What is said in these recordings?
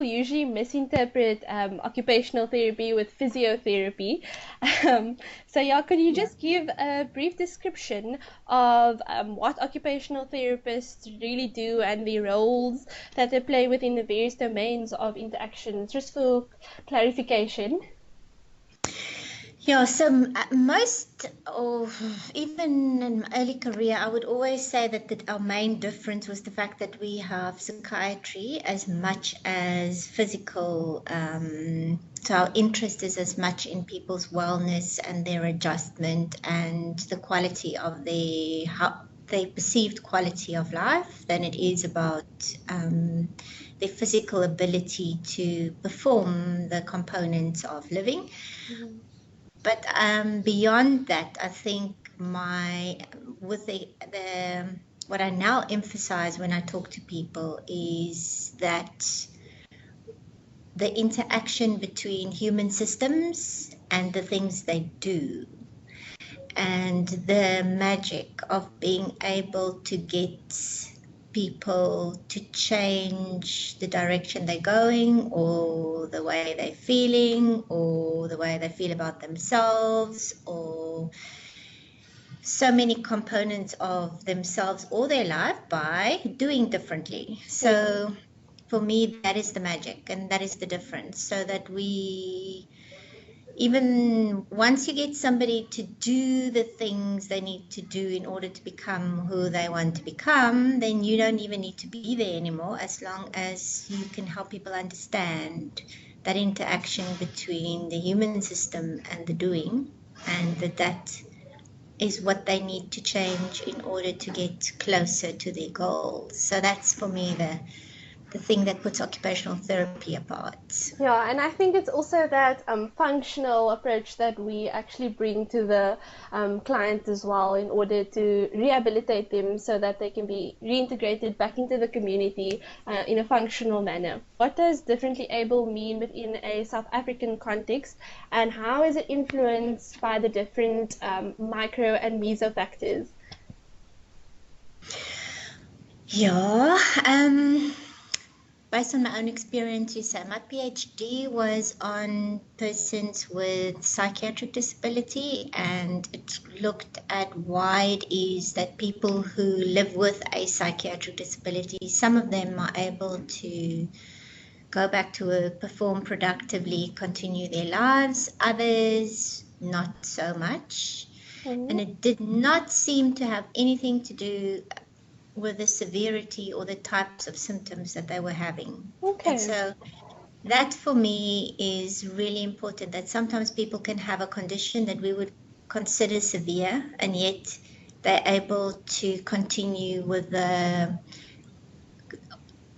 usually misinterpret occupational therapy with physiotherapy. So yeah, could you Yeah. just give a brief description of what occupational therapists really do and the roles that they play within the various domains of interaction, just for clarification? Yeah, so most of, even in my early career, I would always say that our main difference was the fact that we have psychiatry as much as physical. So our interest is as much in people's wellness and their adjustment and the quality of how they perceived quality of life than it is about their physical ability to perform the components of living. Mhm. But beyond that, I think my with the what I now emphasize when I talk to people is that the interaction between human systems and the things they do, and the magic of being able to get people to change the direction they're going, or the way they're feeling, or the way they feel about themselves, or so many components of themselves or their life by doing differently. Yeah. So for me, that is the magic and that is the difference. So that we, even once you get somebody to do the things they need to do in order to become who they want to become, then you don't even need to be there anymore, as long as you can help people understand that interaction between the human system and the doing, and that is what they need to change in order to get closer to their goals. So that's for me the thing that puts occupational therapy apart. Yeah, and I think it's also that functional approach that we actually bring to the client as well in order to rehabilitate them so that they can be reintegrated back into the community in a functional manner. What does differently able mean within a South African context, and how is it influenced by the different micro and meso factors? Yeah, based on my own experiences, so my PhD was on persons with psychiatric disability, and it looked at why it is that people who live with a psychiatric disability, some of them are able to go back to work, perform productively, continue their lives, others not so much. And Mhm. it did not seem to have anything to do with the severity or the types of symptoms that they were having. And Okay. so that for me is really important, that sometimes people can have a condition that we would consider severe, and yet they're able to continue with the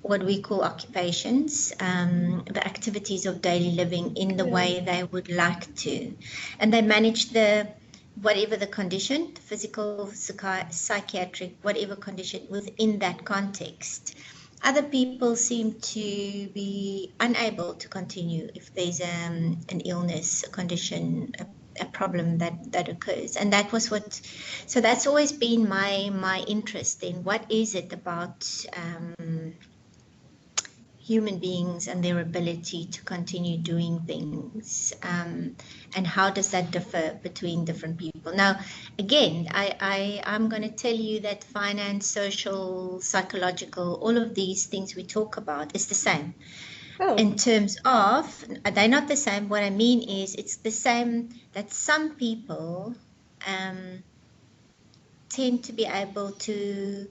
what we call occupations, the activities of daily living in the Yeah. way they would like to. And they manage the whatever the condition, physical, psychiatric, whatever condition within that context. Other people seem to be unable to continue if there's an illness, a condition, a problem that occurs. And that was what, so that's always been my interest in what is it about human beings and their ability to continue doing things, and how does that differ between different people. Now again, I'm going to tell you that finance, social, psychological, all of these things we talk about is the same Oh. in terms of, they're not the same. What I mean is it's the same, that some people um, tend to be able to,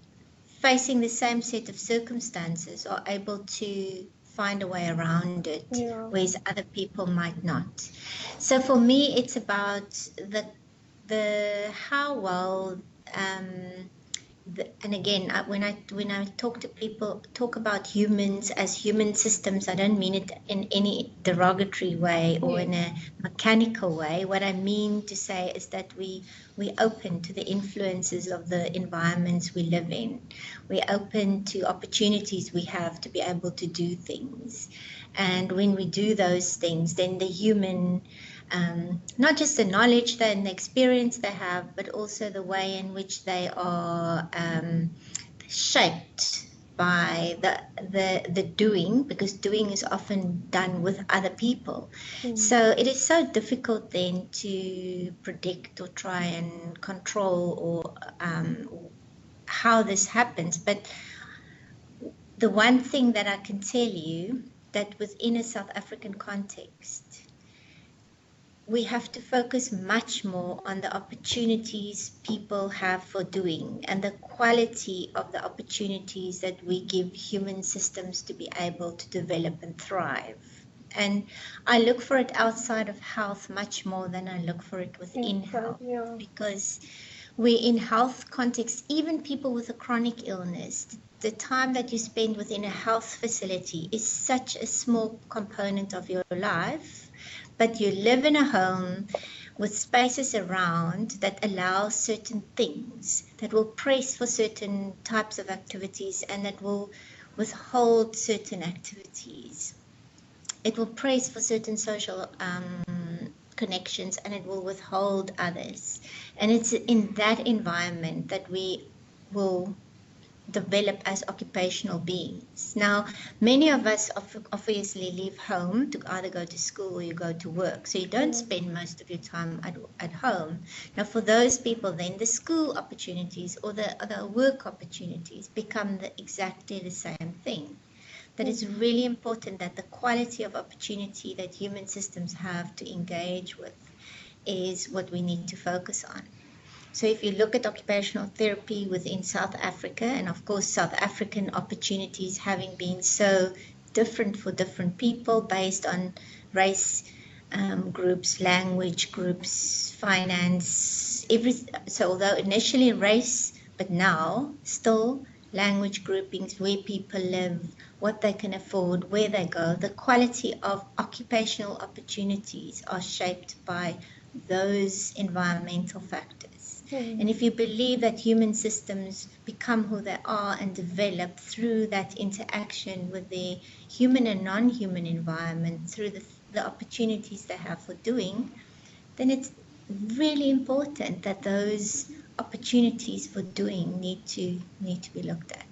facing the same set of circumstances, are able to find a way around it, Yeah. whereas other people might not. So for me, it's about the how well and again, when I talk to people, talk about humans as human systems, I don't mean it in any derogatory way or Yes. in a mechanical way. What I mean to say is that we open to the influences of the environments we live in. We're open to opportunities we have to be able to do things, and when we do those things, then the human, not just the knowledge and the experience they have, but also the way in which they are shaped by the doing, because doing is often done with other people. So it is so difficult then to predict or try and control or how this happens. But the one thing that I can tell you, that within a South African context, we have to focus much more on the opportunities people have for doing and the quality of the opportunities that we give human systems to be able to develop and thrive. And I look for it outside of health much more than I look for it within health. Yeah. Because we in health context, even people with a chronic illness, the time that you spend within a health facility is such a small component of your life. But you live in a home with spaces around that allow certain things, that will press for certain types of activities and that will withhold certain activities. It will press for certain social connections and it will withhold others. And it's in that environment that we will develop as occupational beings. Now, many of us obviously leave home to either go to school or you go to work. So you don't spend most of your time at home. Now, for those people, then the school opportunities or the work opportunities become exactly the same thing. That it's really important that the quality of opportunity that human systems have to engage with is what we need to focus on. So if you look at occupational therapy within South Africa, and of course South African opportunities having been so different for different people based on race groups, language groups, finance, so although initially race, but now still language groupings, where people live, what they can afford, where they go, the quality of occupational opportunities are shaped by those environmental factors. And if you believe that human systems become who they are and develop through that interaction with their human and non-human environment, through the opportunities they have for doing, then it's really important that those opportunities for doing need to be looked at.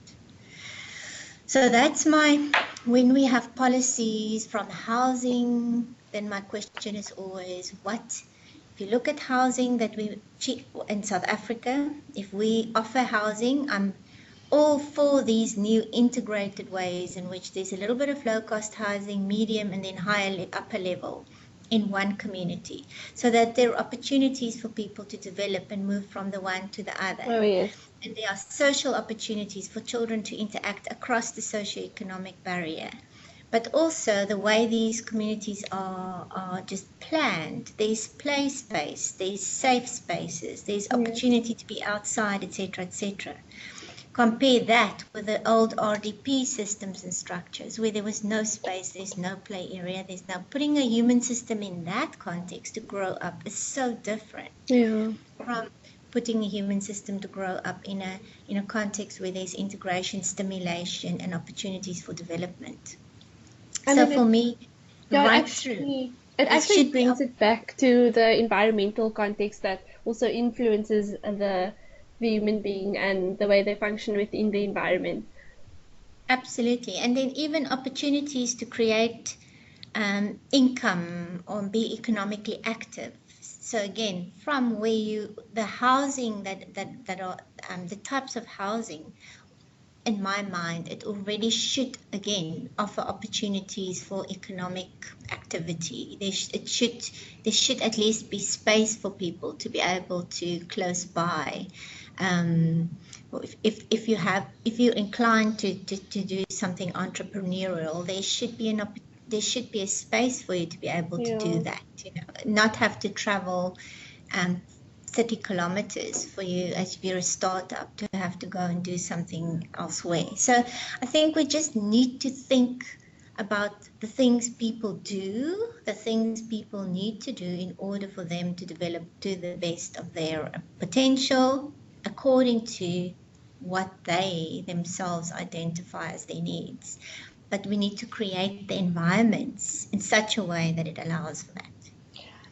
So that's when we have policies from housing, then my question is always, if you look at housing that we in South Africa, if we offer housing, I'm all for these new integrated ways in which there's a little bit of low-cost housing, medium, and then upper level in one community, so that there are opportunities for people to develop and move from the one to the other. Oh, yes. And there are social opportunities for children to interact across the socioeconomic barrier. But also the way these communities are just planned. There's play space, there's safe spaces, there's opportunity to be outside, etc., etc. Compare that with the old RDP systems and structures where there was no space, there's no play area, there's no putting a human system in that context to grow up is so different from putting a human system to grow up in a context where there's integration, stimulation, and opportunities for development. And so for me, it actually brings it back to the environmental context that also influences the human being and the way they function within the environment. Absolutely. And then even opportunities to create income or be economically active. So again, from where the housing that are the types of housing, in my mind, it already should, again, offer opportunities for economic activity. There should at least be space for people to be able to close by. If you're inclined to do something entrepreneurial, there should be a space for you to be able to do that. Not have to travel 30 kilometers for you as if you're a startup to have to go and do something elsewhere. So I think we just need to think about the things people do, the things people need to do in order for them to develop to the best of their potential according to what they themselves identify as their needs. But we need to create the environments in such a way that it allows for that.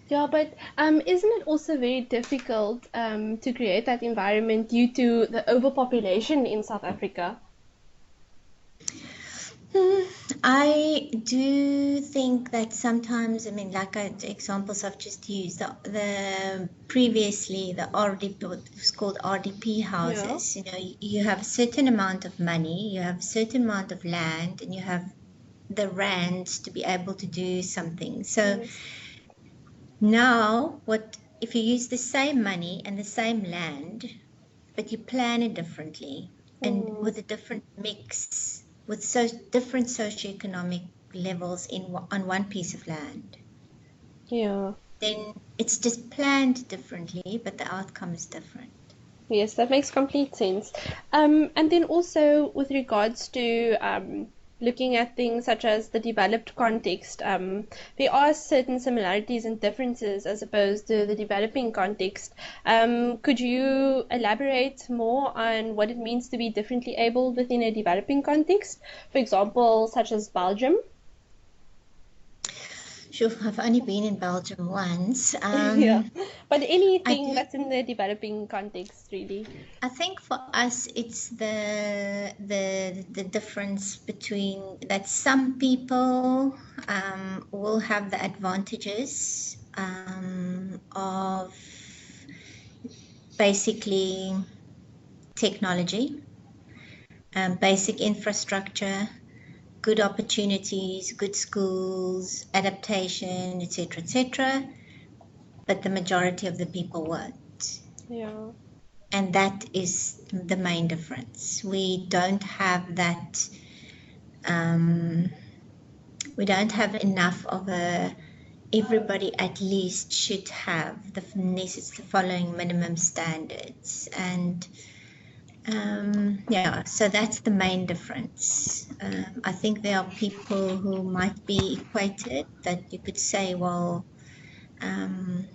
Yeah, but isn't it also very difficult to create that environment due to the overpopulation in South Africa? I do think that sometimes, I mean, the examples I've just used, the previously the RDP, what was called RDP Yeah. houses, you have a certain amount of money, you have a certain amount of land, and you have the rands to be able to do something. So Yes. now, if you use the same money and the same land, but you plan it differently and with a different mix, with different socioeconomic levels on one piece of land, Yeah. then it's just planned differently, but the outcome is different. Yes, that makes complete sense. And then also with regards to looking at things such as the developed context, there are certain similarities and differences as opposed to the developing context. Could you elaborate more on what it means to be differently abled within a developing context? For example, such as Belgium? Sure, I've only been in Belgium once. Yeah, but I anything do. that's in the developing context, really. I think for us, it's the difference between that some people will have the advantages of basically technology, basic infrastructure, good opportunities, good schools, adaptation, etc., etc. But the majority of the people won't. Yeah. And that is the main difference. We don't have that. We don't have enough of a. Everybody at least should have the following minimum standards, and yeah, so that's the main difference. I think there are people who might be equated that you could say, well,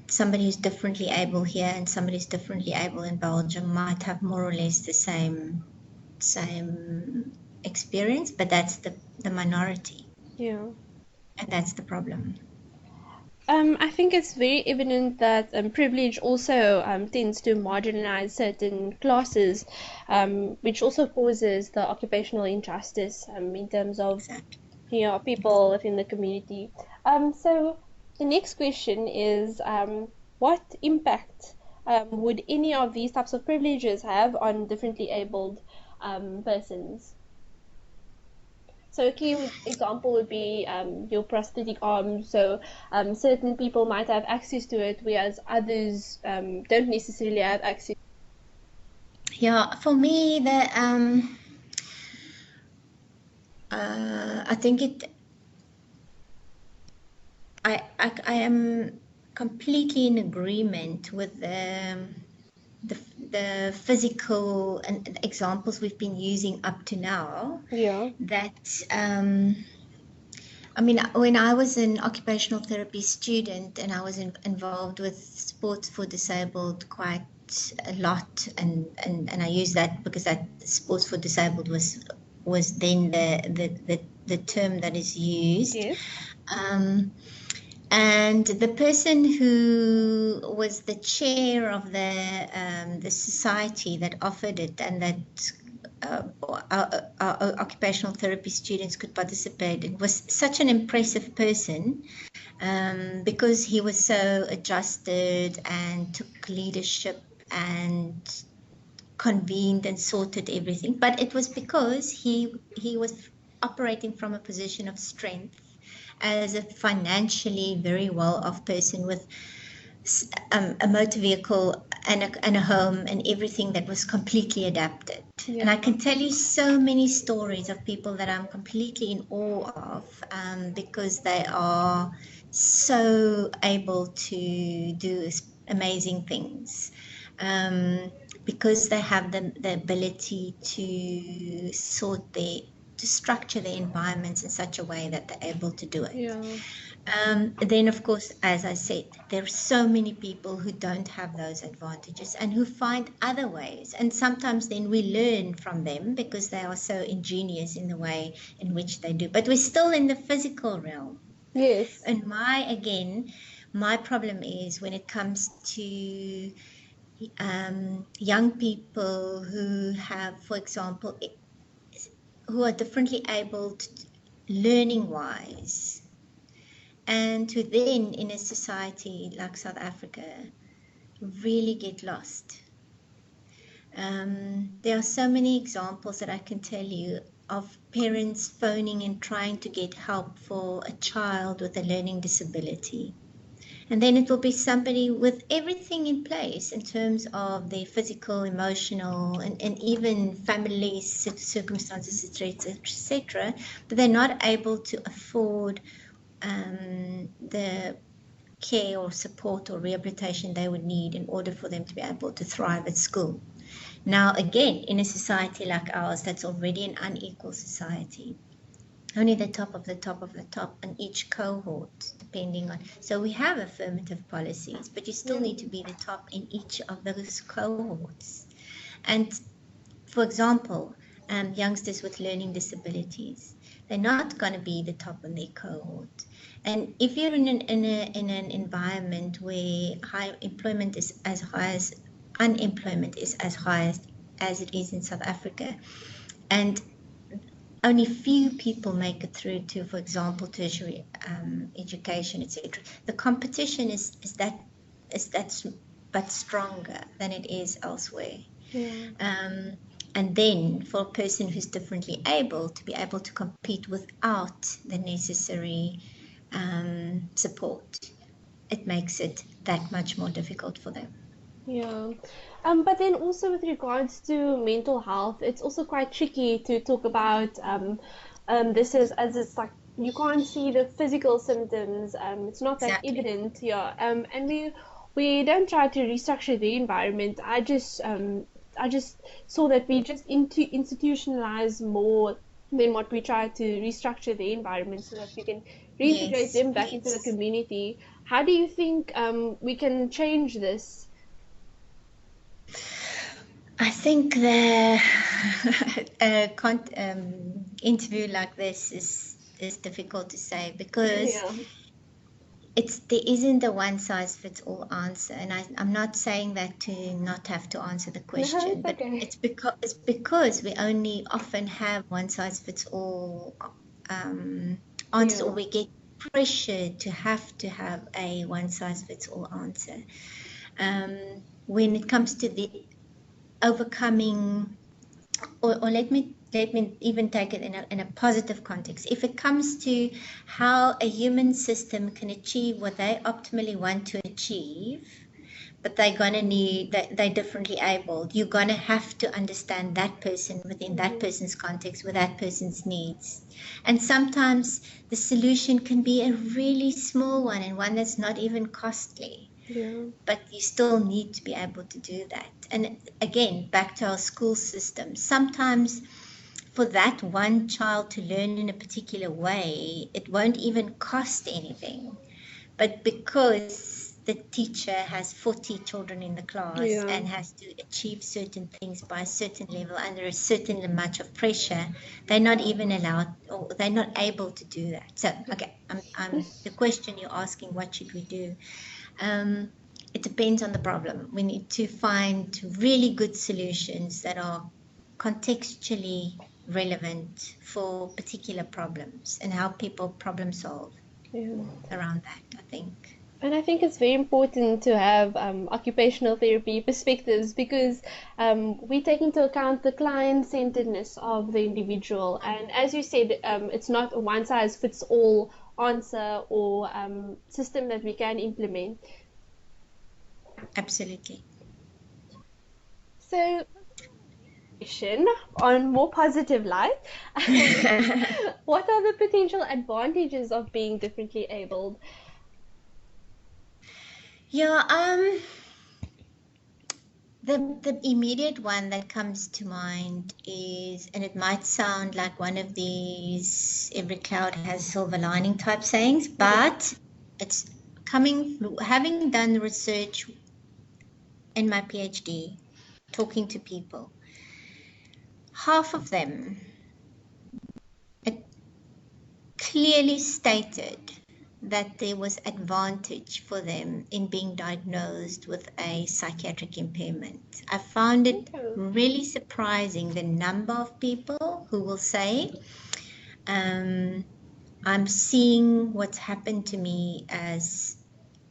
somebody who's differently able here and somebody who's differently able in Belgium might have more or less the same experience, but that's the minority, Yeah. and that's the problem. I think it's very evident that privilege also tends to marginalize certain classes, which also causes the occupational injustice in terms of Exactly. people within the community. So the next question is, what impact would any of these types of privileges have on differently abled persons? So a key example would be your prosthetic arm. So certain people might have access to it, whereas others don't necessarily have access. Yeah, for me, I think I am completely in agreement with the physical and examples we've been using up to now. Yeah. That I mean, when I was an occupational therapy student and I was involved with sports for disabled quite a lot, and I use that because that sports for disabled was then the term that is used. Yes. And the person who was the chair of the society that offered it and that our occupational therapy students could participate in was such an impressive person, because he was so adjusted and took leadership and convened and sorted everything. But it was because he was operating from a position of strength as a financially very well-off person with a motor vehicle and a home and everything that was completely adapted. Yeah. And I can tell you so many stories of people that I'm completely in awe of, because they are so able to do amazing things, because they have the ability to to structure their environments in such a way that they're able to do it. Yeah. Then, of course, as I said, there are so many people who don't have those advantages and who find other ways. And sometimes then we learn from them because they are so ingenious in the way in which they do. But we're still in the physical realm. Yes. And my problem is when it comes to young people who have, for example, who are differently abled learning wise, and who then in a society like South Africa really get lost. There are so many examples that I can tell you of parents phoning and trying to get help for a child with a learning disability. And then it will be somebody with everything in place in terms of their physical, emotional, and even family circumstances, etc., but they're not able to afford the care or support or rehabilitation they would need in order for them to be able to thrive at school. Now, again, in a society like ours, that's already an unequal society. Only the top of the top of the top in each cohort, depending on. So we have affirmative policies, but you still need to be the top in each of those cohorts. And for example, youngsters with learning disabilities, they're not going to be the top in their cohort. And if you're in an environment where high employment is as high as unemployment is as high as it is in South Africa, and only few people make it through to, for example, tertiary education, etc. The competition is that but stronger than it is elsewhere. And then for a person who's differently able to be able to compete without the necessary support, it makes it that much more difficult for them. Yeah. But then also with regards to mental health, it's also quite tricky to talk about this is as it's like you can't see the physical symptoms. It's not that Exactly. evident, yeah. And we don't try to restructure the environment. I just saw that we just institutionalize more than what we try to restructure the environment so that we can reintegrate Yes, them back into the yes. community. How do you think we can change this? I think the interview like this is difficult to say because Yeah. there isn't a one size fits all answer, and I'm not saying that to not have to answer the No, question, it's but okay. it's because we only often have one size fits all answers, or Yeah. we get pressured to have a one size fits all answer. When it comes to the overcoming, or let me even take it in a positive context. If it comes to how a human system can achieve what they optimally want to achieve, but they're differently abled, you're gonna have to understand that person within that Hmm. person's context with that person's needs. And sometimes the solution can be a really small one, and one that's not even costly, Yeah. but you still need to be able to do that. And again, back to our school system, sometimes for that one child to learn in a particular way, it won't even cost anything. But because the teacher has 40 children in the class Yeah. and has to achieve certain things by a certain level under a certain amount of pressure, they're not even allowed, or they're not able to do that. So, okay, the question you're asking, what should we do? It depends on the problem. We need to find really good solutions that are contextually relevant for particular problems and help people problem solve Yeah. around that, I think. And I think it's very important to have occupational therapy perspectives because we take into account the client-centeredness of the individual. And as you said, it's not a one-size-fits-all answer or system that we can implement. Absolutely. So, on more positive light, what are the potential advantages of being differently abled? Yeah, the immediate one that comes to mind is, and it might sound like one of these every cloud has silver lining type sayings, but it's having done research in my PhD, talking to people, half of them it clearly stated that there was advantage for them in being diagnosed with a psychiatric impairment. I found it Okay. really surprising the number of people who will say, I'm seeing what's happened to me as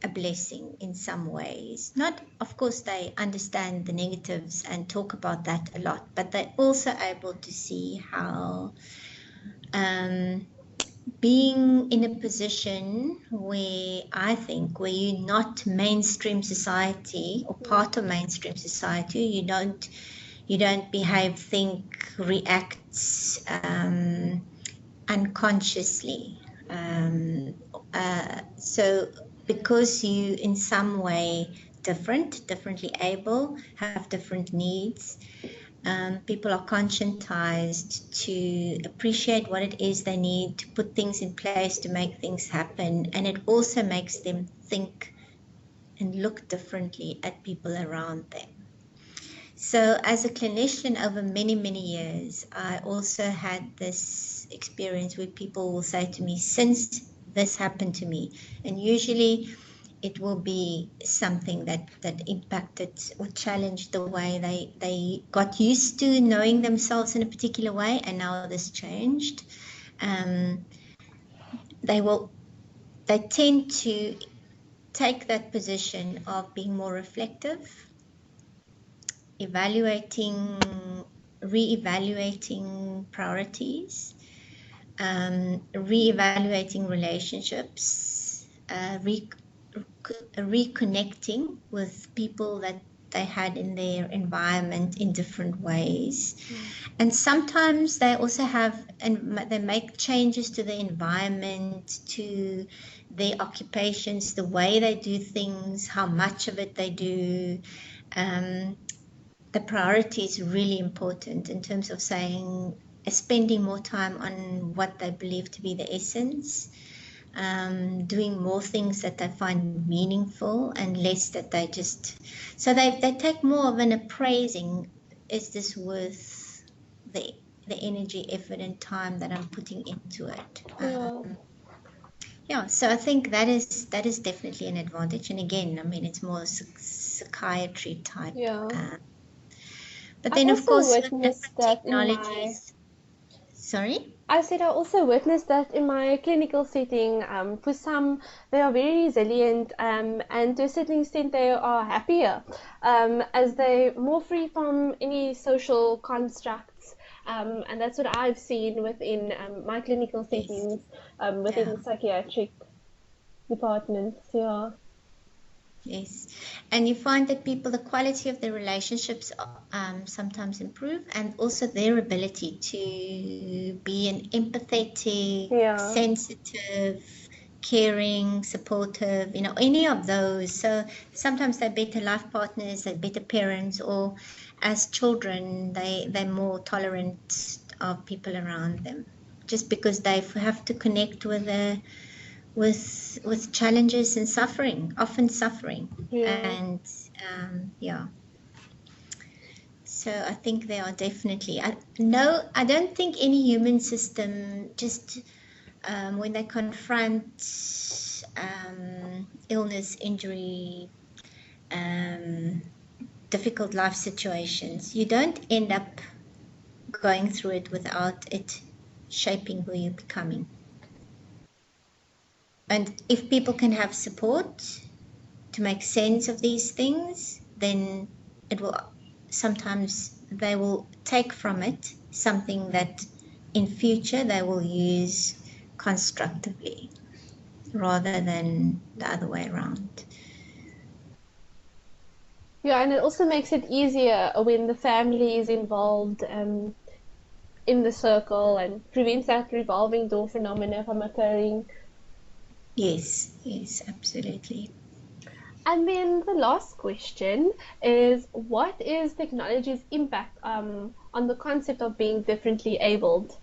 a blessing in some ways. Not, of course, they understand the negatives and talk about that a lot, but they're also able to see how being in a position where I think where you're not mainstream society or part of mainstream society, you don't behave, think, react unconsciously. So because you in some way differently able, have different needs, people are conscientized to appreciate what it is they need, to put things in place to make things happen. And it also makes them think and look differently at people around them. So as a clinician over many, many years, I also had this experience where people will say to me, since this happened to me, and usually it will be something that impacted or challenged the way they got used to knowing themselves in a particular way, and now this changed. They tend to take that position of being more reflective, re-evaluating priorities, re-evaluating relationships, reconnecting with people that they had in their environment in different ways. And sometimes they also have, and they make changes to the environment, to their occupations, the way they do things, how much of it they do. The priority is really important in terms of saying, spending more time on what they believe to be the essence, doing more things that they find meaningful and less that they just, so they take more of an appraising, is this worth the energy, effort and time that I'm putting into it? So I think that is definitely an advantage. And again, I mean, it's more psychiatry type. But I've then, of also course, with witnessed different that in my technologies. Sorry? I said I also witnessed that in my clinical setting. For some, they are very resilient, and to a certain extent, they are happier, as they're more free from any social constructs. And that's what I've seen within my clinical settings, within the psychiatric departments. Yeah. Yes, and you find that people, the quality of their relationships sometimes improve, and also their ability to be an empathetic, Yeah. sensitive, caring, supportive, any of those. So sometimes they're better life partners, they're better parents, or as children, they're more tolerant of people around them, just because they have to connect with challenges and suffering, often suffering. Yeah. And so I think they are definitely, I don't think any human system just when they confront illness, injury, difficult life situations, you don't end up going through it without it shaping who you're becoming. And if people can have support to make sense of these things, then it will, sometimes they will take from it something that in future they will use constructively rather than the other way around. Yeah, and it also makes it easier when the family is involved in the circle, and prevents that revolving door phenomena from occurring. Yes, absolutely. And then the last question is, what is technology's impact on the concept of being differently abled?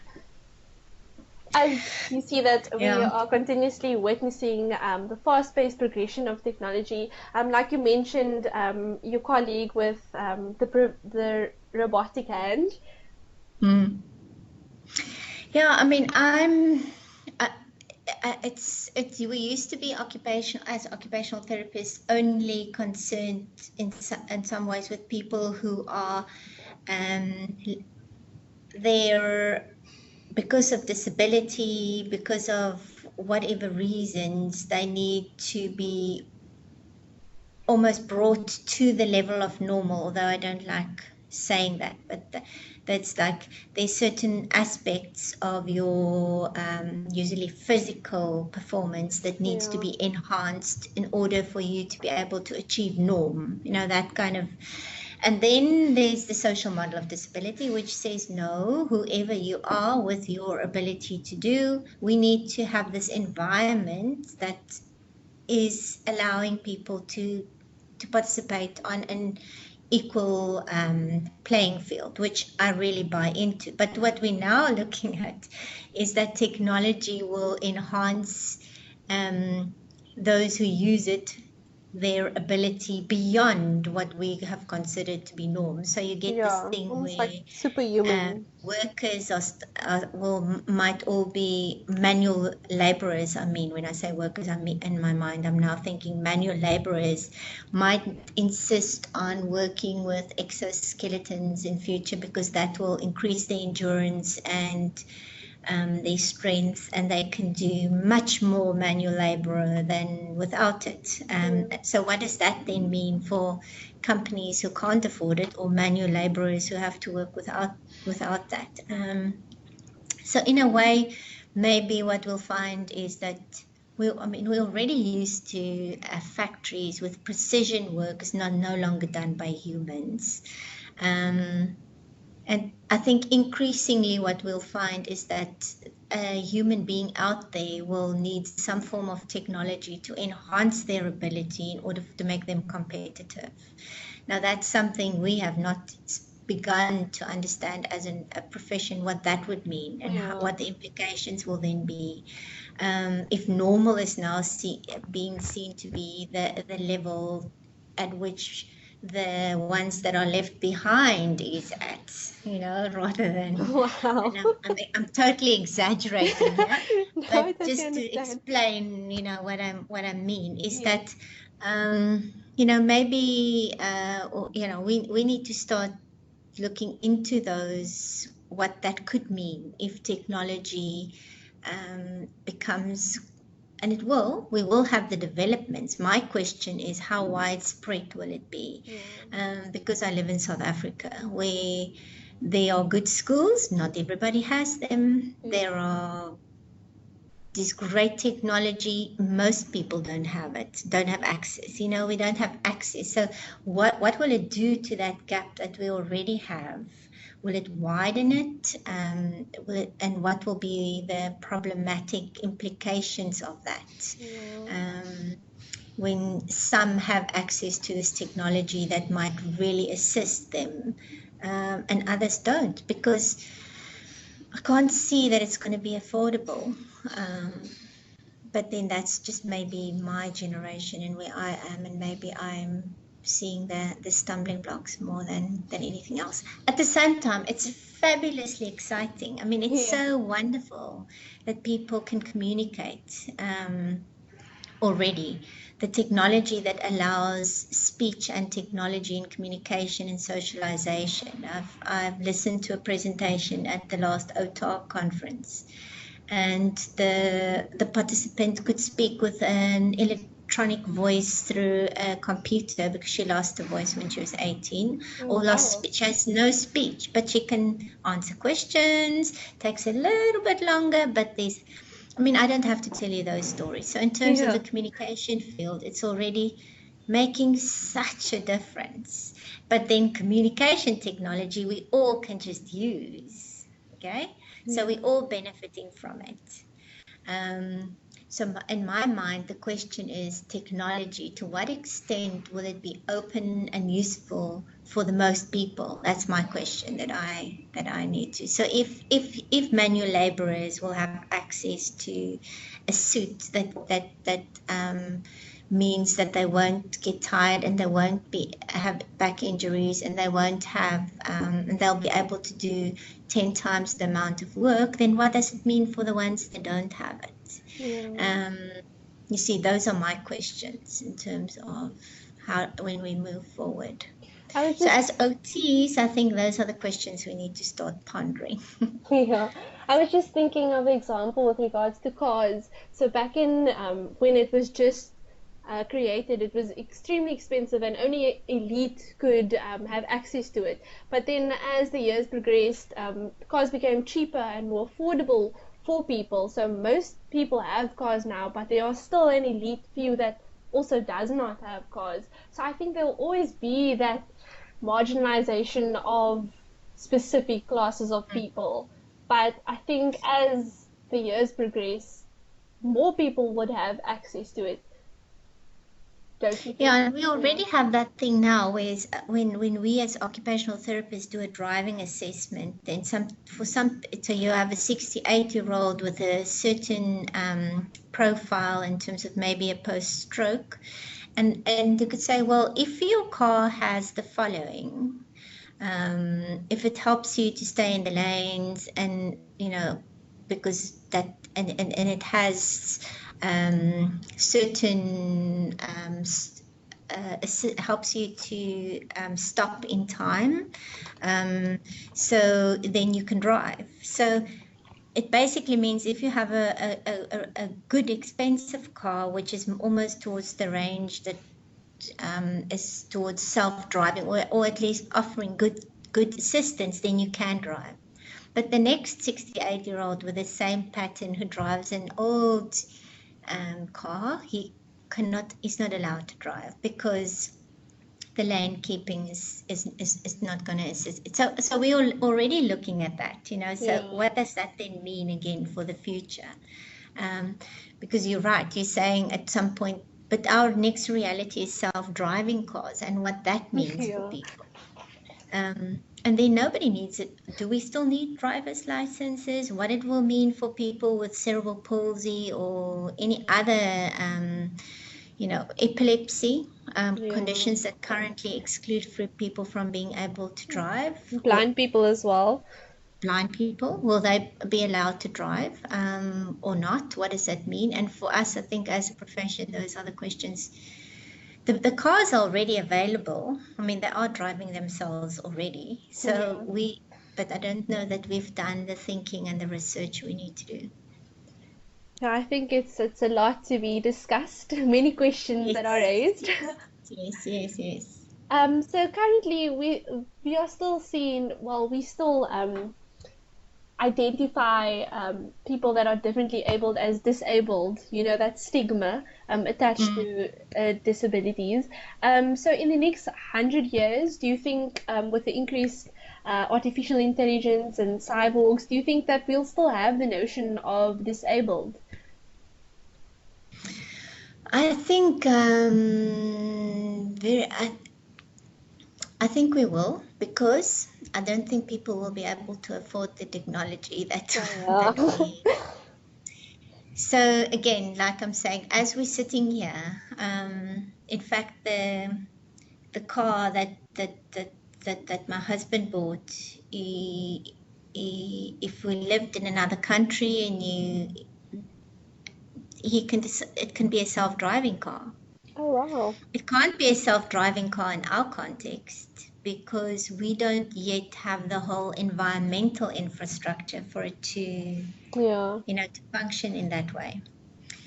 As you see that we are continuously witnessing the fast-paced progression of technology, like you mentioned, your colleague with the robotic hand. Yeah, I mean, We used to be occupational therapists only concerned in some ways with people who are um, they're because of disability, because of whatever reasons, they need to be almost brought to the level of normal, although I don't like saying that, but that's like there's certain aspects of your usually physical performance that needs to be enhanced in order for you to be able to achieve norm, that kind of. And then there's the social model of disability, which says, no, whoever you are with your ability to do, we need to have this environment that is allowing people to participate on an equal playing field, which I really buy into. But what we're now looking at is that technology will enhance those who use it, their ability beyond what we have considered to be norms. So you get this thing almost where like superhuman. workers might all be manual laborers. I mean, when I say workers, I mean, in my mind, I'm now thinking manual laborers might insist on working with exoskeletons in future because that will increase their endurance and their strength, and they can do much more manual labor than without it. So what does that then mean for companies who can't afford it, or manual laborers who have to work without that? So in a way, maybe what we'll find is that we're already used to factories with precision work is no longer done by humans. And I think increasingly what we'll find is that a human being out there will need some form of technology to enhance their ability in order to make them competitive. Now, that's something we have not begun to understand as a profession, what that would mean and what the implications will then be. If normal is now being seen to be the level at which the ones that are left behind is at, rather than. Wow. And I'm totally exaggerating here, No, I but totally just to understand. explain, what I mean is that, maybe, we need to start looking into what that could mean if technology becomes. And we will have the developments. My question is, how widespread will it be? Because I live in South Africa, where there are good schools, not everybody has them. There are this great technology, most people don't have access. We don't have access. So what will it do to that gap that we already have? Will it widen it? And what will be the problematic implications of that? When some have access to this technology that might really assist them, and others don't, because I can't see that it's going to be affordable. But then that's just maybe my generation and where I am, and maybe I'm seeing the stumbling blocks more than anything else. At the same time, it's fabulously exciting. I mean, it's so wonderful that people can communicate already. The technology that allows speech and technology and communication and socialization. I've listened to a presentation at the last OTAR conference, and the participant could speak with an electronic voice through a computer because she lost her voice when she was 18, or lost speech. She has no speech, but she can answer questions. Takes a little bit longer, but I don't have to tell you those stories. So in terms of the communication field, it's already making such a difference. But then communication technology, we all can just use, okay? So we're all benefiting from it. So in my mind, the question is technology. To what extent will it be open and useful for the most people? That's my question that I need to. So if manual laborers will have access to a suit that means that they won't get tired and they won't have back injuries, and they won't have and they'll be able to do 10 times the amount of work, then what does it mean for the ones that don't have it? Yeah. You see, those are my questions in terms of how, when we move forward. I was So just as OTs, I think those are the questions we need to start pondering. Yeah, I was just thinking of an example with regards to cars. So back in when it was just created, it was extremely expensive and only elite could have access to it. But then as the years progressed, cars became cheaper and more affordable for people. So most people have cars now, but there are still an elite few that also does not have cars. So I think there will always be that marginalization of specific classes of people. But I think as the years progress, more people would have access to it. Don't you Yeah, think? and we Yeah. already have that thing now, whereas when we as occupational therapists do a driving assessment, then so you have a 68-year-old with a certain profile in terms of maybe a post-stroke, and you could say, well, if your car has the following, if it helps you to stay in the lanes, and because that, and it has certain helps you to stop in time, so then you can drive. So it basically means if you have a good expensive car, which is almost towards the range that is towards self-driving, or at least offering good assistance, then you can drive. But the next 68-year-old with the same pattern who drives an old car, is not allowed to drive because the lane keeping is not going to assist. So we're already looking at that, so Yeah. what does that then mean again for the future? um, because you're right, you're saying at some point, but our next reality is self-driving cars and what that means for Yeah. people. And then nobody needs it. Do we still need driver's licenses? What it will mean for people with cerebral palsy or any other, epilepsy, Yeah. conditions that currently exclude people from being able to drive, or Blind people as well. blind people, will they be allowed to drive, or not? What does that mean? And for us, I think as a profession, those are the questions. The cars are already available. I mean, they are driving themselves already. So Yeah. but I don't know that we've done the thinking and the research we need to do. Yeah, I think it's a lot to be discussed. Many questions that are Yes, raised. yes, yes, yes, yes. So currently we are still seeing, well, we still identify people that are differently abled as disabled, that stigma attached Mm. to disabilities. So in the next 100 years, do you think with the increased artificial intelligence and cyborgs, do you think that we'll still have the notion of disabled? I think I think we will, because I don't think people will be able to afford the technology that Yeah. that we. So again, like I'm saying, as we're sitting here, in fact, the car that my husband bought, if we lived in another country and it can be a self-driving car. Oh wow. It can't be a self-driving car in our context because we don't yet have the whole environmental infrastructure for it Yeah. to function in that way.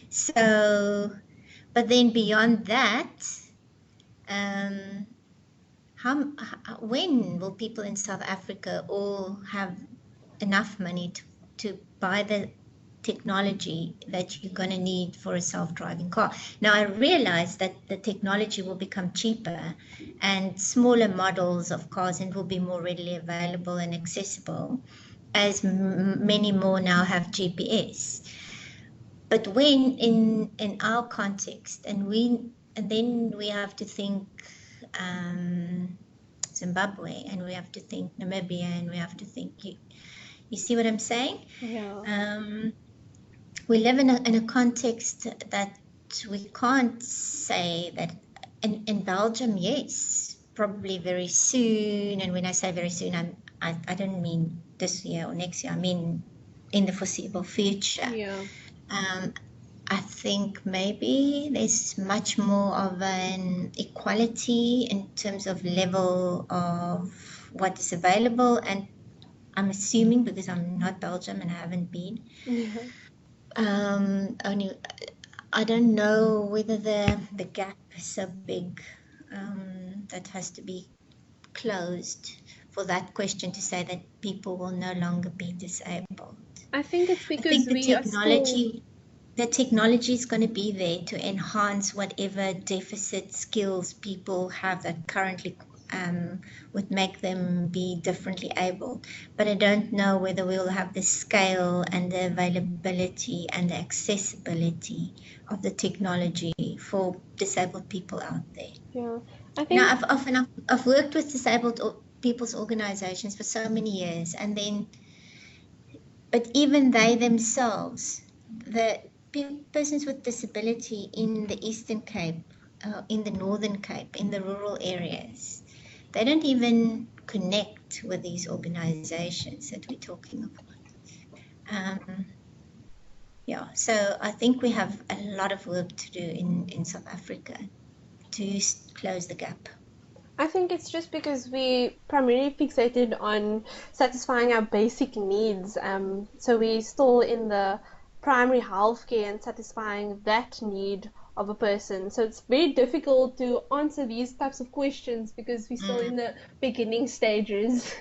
So, but then beyond that, um, when will people in South Africa all have enough money to buy the technology that you're going to need for a self-driving car? Now, I realize that the technology will become cheaper and smaller models of cars and will be more readily available and accessible as many more now have GPS. But when in our context, and then we have to think Zimbabwe, and we have to think Namibia, and we have to think you see what I'm saying? Yeah. Um, we live in a context that we can't say that in Belgium, yes, probably very soon. And when I say very soon, I don't mean this year or next year. I mean in the foreseeable future. Yeah. I think maybe there's much more of an equality in terms of level of what is available, and I'm assuming, because I'm not Belgium and I haven't been, Yeah. only I don't know whether the gap is so big that has to be closed for that question to say that people will no longer be disabled. I think it's I because think we are still. the technology is going to be there to enhance whatever deficit skills people have that currently would make them be differently able. But I don't know whether we'll have the scale and the availability and the accessibility of the technology for disabled people out there. Yeah, I You know, think. I've worked with disabled people's organizations for so many years, and then, but even they themselves, the persons with disability in the Eastern Cape, in the Northern Cape, in the rural areas, they don't even connect with these organizations that we're talking about. Yeah, so I think we have a lot of work to do in South Africa to close the gap. I think it's just because we primarily fixated on satisfying our basic needs. So we're still in the primary healthcare and satisfying that need of a person. So it's very difficult to answer these types of questions because we're still in the beginning stages.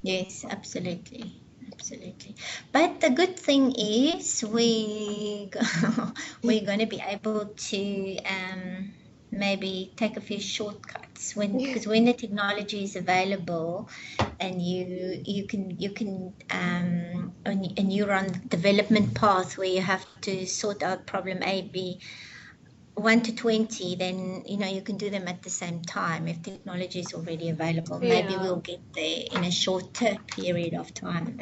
Yes, absolutely. Absolutely. But the good thing is we're going to be able to maybe take a few shortcuts because when the technology is available and you can and you're on the development path where you have to sort out problem A, B, 1 to 20, then you can do them at the same time. If technology is already available, maybe Yeah. we'll get there in a shorter period of time